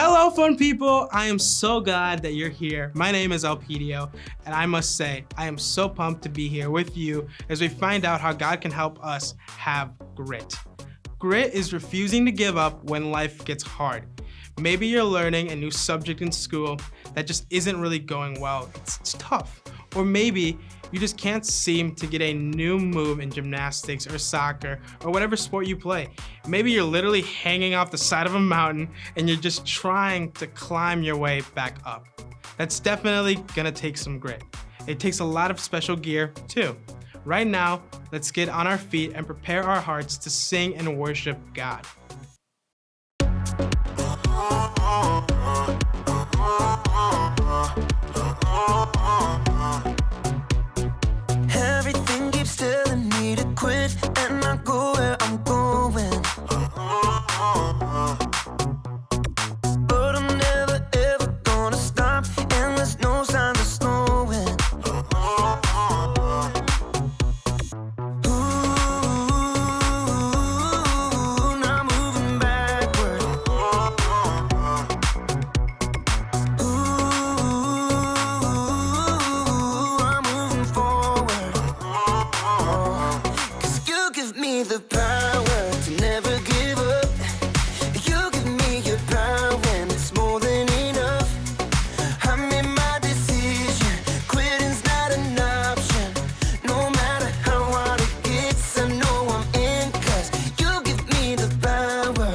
Hello, fun people! I am so glad that you're here. My name is Elpidio, and I must say, I am so pumped to be here with you as we find out how God can help us have grit. Grit is refusing to give up when life gets hard. Maybe you're learning a new subject in school that just isn't really going well. It's tough. Or maybe you just can't seem to get a new move in gymnastics or soccer or whatever sport you play. Maybe you're literally hanging off the side of a mountain and you're just trying to climb your way back up. That's definitely gonna take some grit. It takes a lot of special gear too. Right now, let's get on our feet and prepare our hearts to sing and worship God. Everything keeps telling me to quit and not go where I'm going. But I'm never ever gonna stop, and there's no sign of slowing. Ooh, not moving backward. Ooh, I'm moving forward. 'Cause you give me the power to never give up. You give me your power when it's more than enough. I made my decision, quitting's not an option. No matter how hard it gets, I know I'm in, 'cause you give me the power.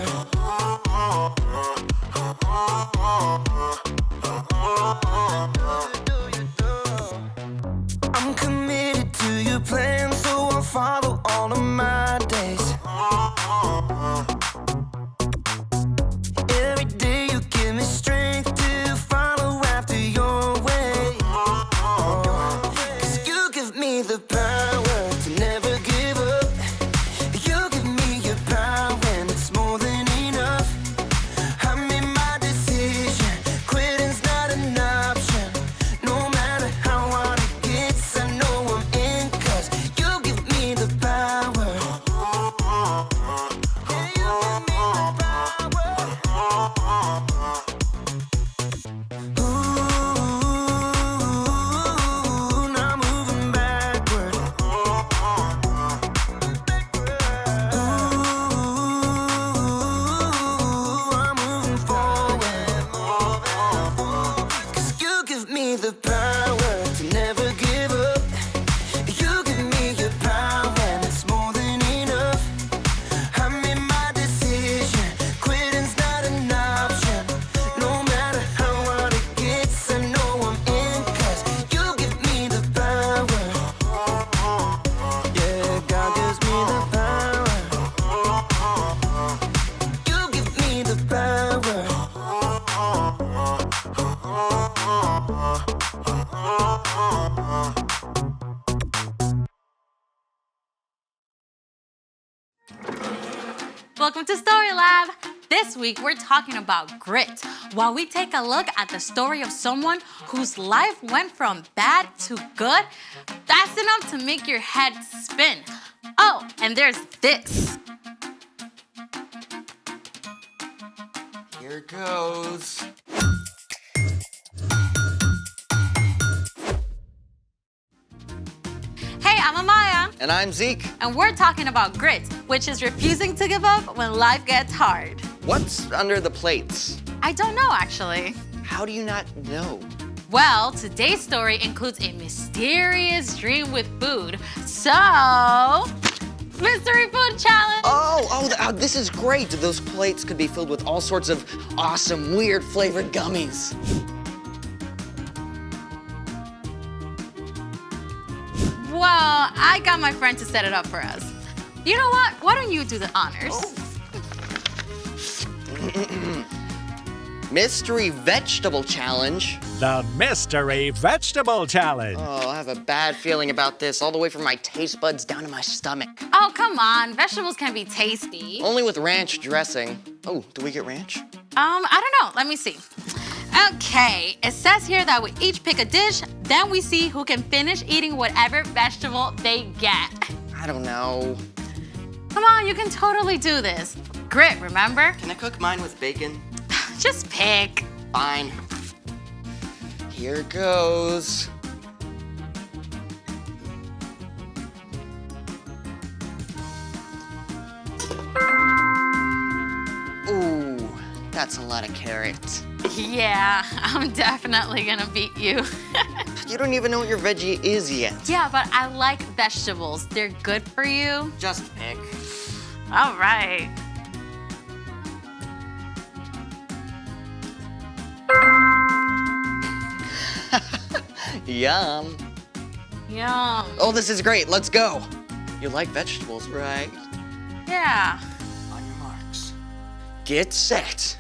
I'm committed to your plan, so I'll follow all of my days. Every day you give me strength to follow after your way. 'Cause you give me the power to never give up. You give me your power when it's more than enough. I made my decision, quitting's not an option. No matter how hard it gets, I know I'm in, 'cause you give me the power. Yeah, you give me the power. Ooh, not moving backward. Ooh, I'm moving forward. 'Cause you give me the power to never give up. You give me your power and it's more than enough. I made my decision, quitting's not an option. No matter how hard it gets, I know I'm in, 'cause you give me the power. Yeah, God gives me the power. You give me the power. Welcome to Story Lab. This week we're talking about grit, while we take a look at the story of someone whose life went from bad to good. That's enough to make your head spin. Oh, and there's this. Here goes. Hey, I'm Amaya, And I'm Zeke. and we're talking about grit, which is refusing to give up when life gets hard. What's under the plates? I don't know, actually. How do you not know? Well, today's story includes a mysterious dream with food. So, mystery food challenge. Oh, this is great. Those plates could be filled with all sorts of awesome, weird flavored gummies. Well, I got my friend to set it up for us. You know what? Why don't you do the honors? Mystery vegetable challenge. The Mystery Vegetable Challenge. Oh, I have a bad feeling about this, all the way from my taste buds down to my stomach. Oh, come on. Vegetables can be tasty. Only with ranch dressing. Oh, do we get ranch? I don't know. Let me see. Okay, it says here that we each pick a dish, then we see who can finish eating whatever vegetable they get. I don't know. Come on, you can totally do this. Grit, remember? Can I cook mine with bacon? Just pick. Fine. Here goes. Ooh, that's a lot of carrots. Yeah, I'm definitely gonna beat you. You don't even know what your veggie is yet. Yeah, but I like vegetables. They're good for you. Just pick. All right. Yum. Yum. Oh, this is great. Let's go. You like vegetables, right? Yeah. On your marks. Get set.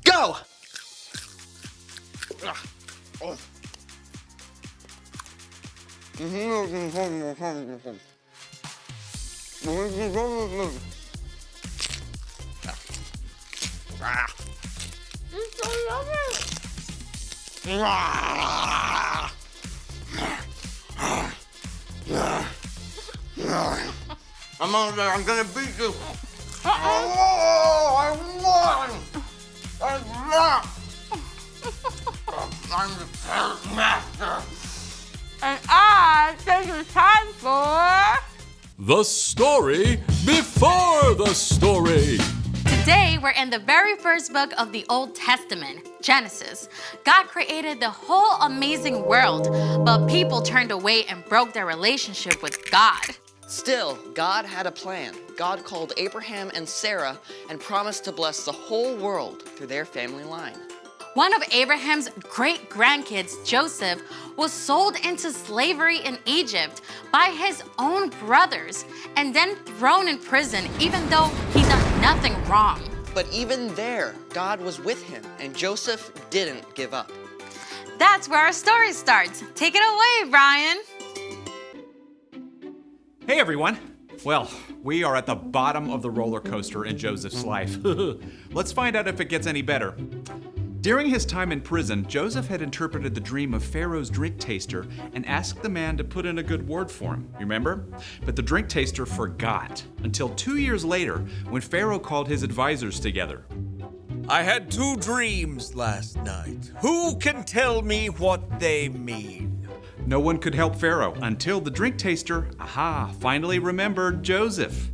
Go! I'm gonna beat you. Oh, I won! I'm the carrot master. And I think it's time for... The story before the story. Today, we're in the very first book of the Old Testament, Genesis. God created the whole amazing world, but people turned away and broke their relationship with God. Still, God had a plan. God called Abraham and Sarah and promised to bless the whole world through their family line. One of Abraham's great-grandkids, Joseph, was sold into slavery in Egypt by his own brothers and then thrown in prison even though he done nothing wrong. But even there, God was with him, and Joseph didn't give up. That's where our story starts. Take it away, Brian. Hey everyone! Well, we are at the bottom of the roller coaster in Joseph's life. Let's find out if it gets any better. During his time in prison, Joseph had interpreted the dream of Pharaoh's drink taster and asked the man to put in a good word for him, remember? But the drink taster forgot until 2 years later when Pharaoh called his advisors together. I had 2 dreams last night. Who can tell me what they mean? No one could help Pharaoh until the drink taster, finally remembered Joseph.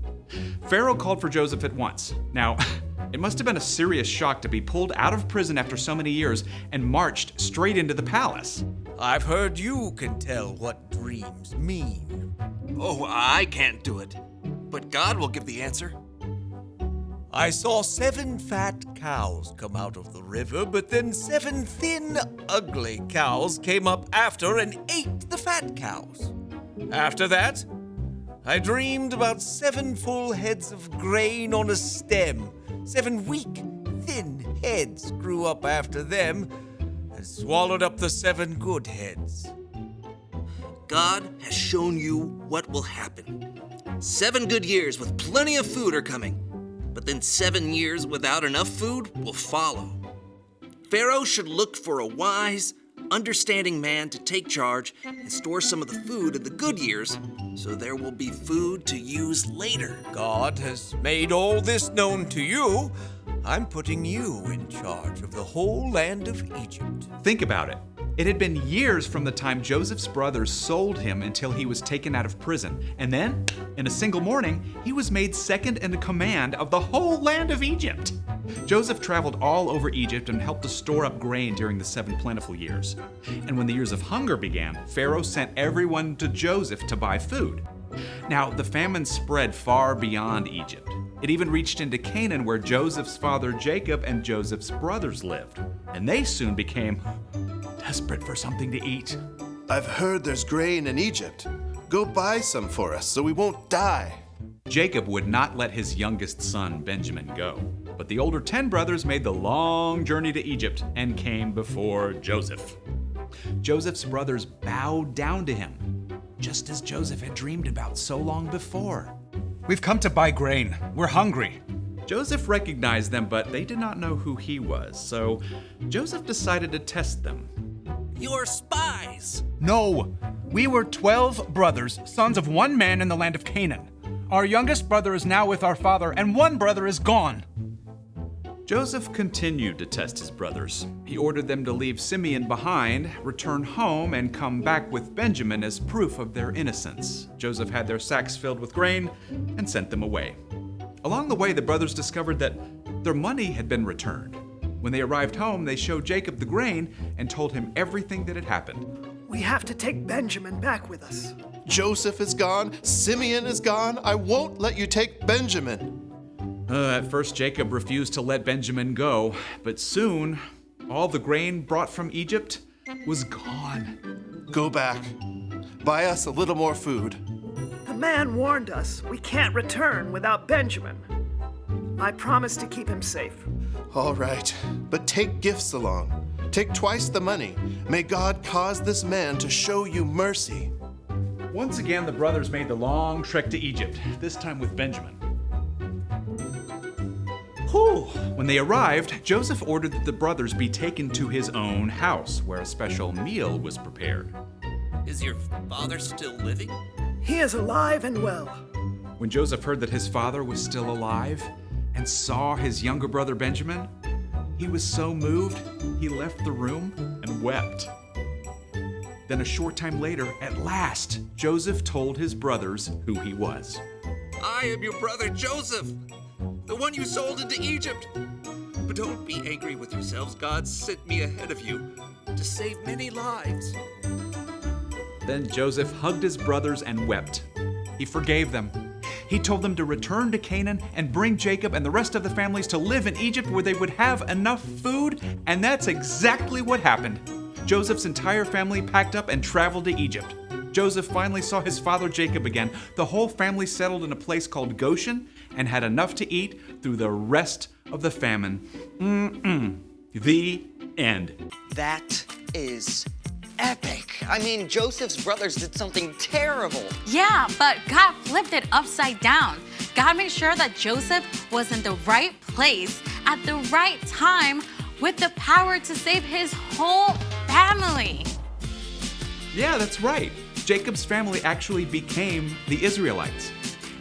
Pharaoh called for Joseph at once. Now, it must have been a serious shock to be pulled out of prison after so many years and marched straight into the palace. I've heard you can tell what dreams mean. Oh, I can't do it. But God will give the answer. I saw 7 fat cows come out of the river, but then 7 thin, ugly cows came up after and ate the fat cows. After that, I dreamed about 7 full heads of grain on a stem. 7 weak, thin heads grew up after them and swallowed up the 7 good heads. God has shown you what will happen. 7 good years with plenty of food are coming, but then 7 years without enough food will follow. Pharaoh should look for a wise, understanding man to take charge and store some of the food in the good years so there will be food to use later. God has made all this known to you. I'm putting you in charge of the whole land of Egypt. Think about it. It had been years from the time Joseph's brothers sold him until he was taken out of prison. And then, in a single morning, he was made second in command of the whole land of Egypt. Joseph traveled all over Egypt and helped to store up grain during the 7 plentiful years. And when the years of hunger began, Pharaoh sent everyone to Joseph to buy food. Now, the famine spread far beyond Egypt. It even reached into Canaan, where Joseph's father Jacob and Joseph's brothers lived. And they soon became desperate for something to eat. I've heard there's grain in Egypt. Go buy some for us so we won't die. Jacob would not let his youngest son, Benjamin, go. But the older 10 brothers made the long journey to Egypt and came before Joseph. Joseph's brothers bowed down to him, just as Joseph had dreamed about so long before. We've come to buy grain. We're hungry. Joseph recognized them, but they did not know who he was, so Joseph decided to test them. You're spies! No, we were 12 brothers, sons of one man in the land of Canaan. Our youngest brother is now with our father, and one brother is gone. Joseph continued to test his brothers. He ordered them to leave Simeon behind, return home, and come back with Benjamin as proof of their innocence. Joseph had their sacks filled with grain and sent them away. Along the way, the brothers discovered that their money had been returned. When they arrived home, they showed Jacob the grain and told him everything that had happened. We have to take Benjamin back with us. Joseph is gone. Simeon is gone. I won't let you take Benjamin. At first, Jacob refused to let Benjamin go, but soon, all the grain brought from Egypt was gone. Go back. Buy us a little more food. The man warned us we can't return without Benjamin. I promise to keep him safe. All right, but take gifts along. Take twice the money. May God cause this man to show you mercy. Once again, the brothers made the long trek to Egypt, this time with Benjamin. When they arrived, Joseph ordered that the brothers be taken to his own house, where a special meal was prepared. Is your father still living? He is alive and well. When Joseph heard that his father was still alive and saw his younger brother Benjamin, he was so moved, he left the room and wept. Then a short time later, at last, Joseph told his brothers who he was. I am your brother Joseph, the one you sold into Egypt. But don't be angry with yourselves. God sent me ahead of you to save many lives. Then Joseph hugged his brothers and wept. He forgave them. He told them to return to Canaan and bring Jacob and the rest of the families to live in Egypt where they would have enough food, and that's exactly what happened. Joseph's entire family packed up and traveled to Egypt. Joseph finally saw his father Jacob again. The whole family settled in a place called Goshen and had enough to eat through the rest of the famine. The end. That is epic. I mean, Joseph's brothers did something terrible. Yeah, but God flipped it upside down. God made sure that Joseph was in the right place at the right time with the power to save his whole family. Yeah, that's right. Jacob's family actually became the Israelites.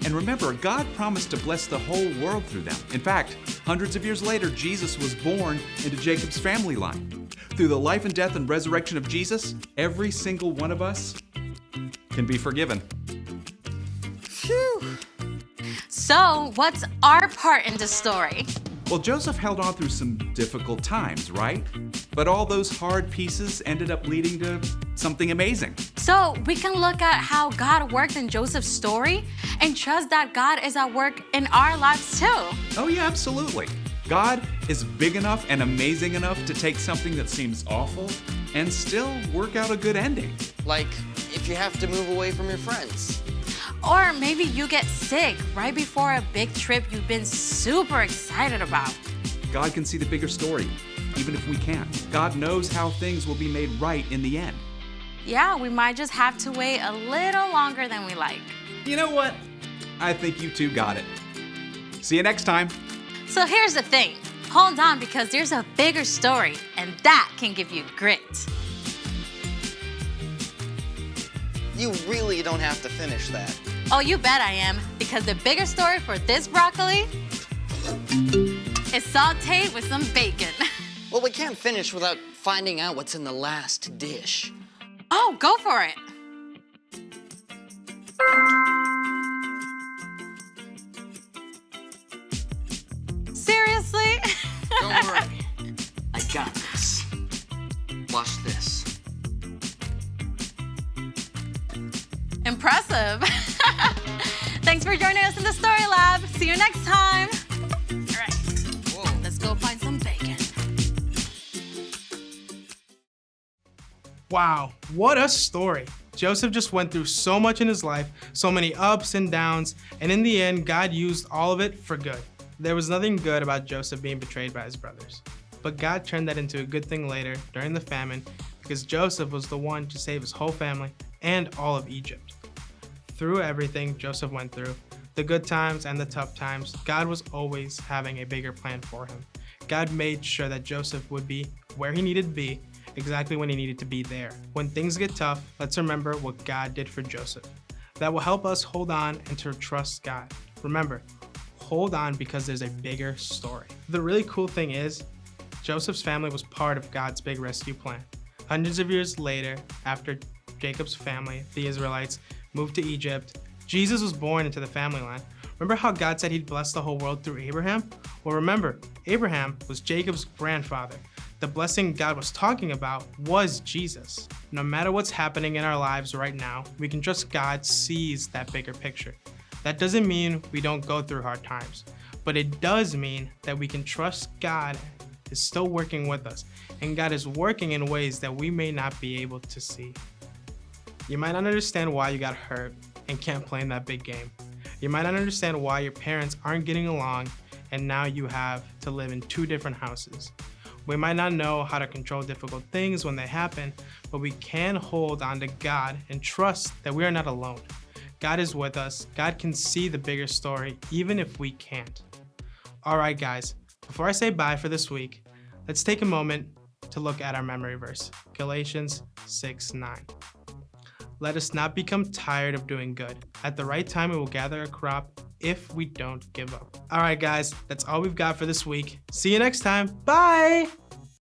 And remember, God promised to bless the whole world through them. In fact, hundreds of years later, Jesus was born into Jacob's family line. Through the life and death and resurrection of Jesus, every single one of us can be forgiven. Phew. So, what's our part in the story? Well, Joseph held on through some difficult times, right? But all those hard pieces ended up leading to something amazing. So, we can look at how God worked in Joseph's story and trust that God is at work in our lives too. Oh yeah, absolutely. God is big enough and amazing enough to take something that seems awful and still work out a good ending. Like if you have to move away from your friends. Or maybe you get sick right before a big trip you've been super excited about. God can see the bigger story, even if we can't. God knows how things will be made right in the end. Yeah, we might just have to wait a little longer than we like. You know what? I think you two got it. See you next time. So here's the thing. Hold on, because there's a bigger story, and that can give you grit. You really don't have to finish that. Oh, you bet I am, because the bigger story for this broccoli is sauteed with some bacon. Well, we can't finish without finding out what's in the last dish. Oh, go for it. Seriously? Don't worry. I got this. Watch this. Impressive. Thanks for joining us in the Story Lab. See you next time. All right, Whoa. let's go find some bacon. Wow, what a story. Joseph just went through so much in his life, so many ups and downs, and in the end, God used all of it for good. There was nothing good about Joseph being betrayed by his brothers. But God turned that into a good thing later, during the famine, because Joseph was the one to save his whole family and all of Egypt. Through everything Joseph went through, the good times and the tough times, God was always having a bigger plan for him. God made sure that Joseph would be where he needed to be, exactly when he needed to be there. When things get tough, let's remember what God did for Joseph. That will help us hold on and to trust God. Remember, hold on because there's a bigger story. The really cool thing is, Joseph's family was part of God's big rescue plan. Hundreds of years later, after Jacob's family, the Israelites, moved to Egypt, Jesus was born into the family line. Remember how God said he'd bless the whole world through Abraham? Well, remember, Abraham was Jacob's grandfather. The blessing God was talking about was Jesus. No matter what's happening in our lives right now, we can trust God sees that bigger picture. That doesn't mean we don't go through hard times, but it does mean that we can trust God is still working with us, and God is working in ways that we may not be able to see. You might not understand why you got hurt and can't play in that big game. You might not understand why your parents aren't getting along and now you have to live in 2 different houses. We might not know how to control difficult things when they happen, but we can hold on to God and trust that we are not alone. God is with us. God can see the bigger story, even if we can't. All right, guys, before I say bye for this week, let's take a moment to look at our memory verse, Galatians 6:9. Let us not become tired of doing good. At the right time, we will gather a crop if we don't give up. All right, guys, that's all we've got for this week. See you next time. Bye.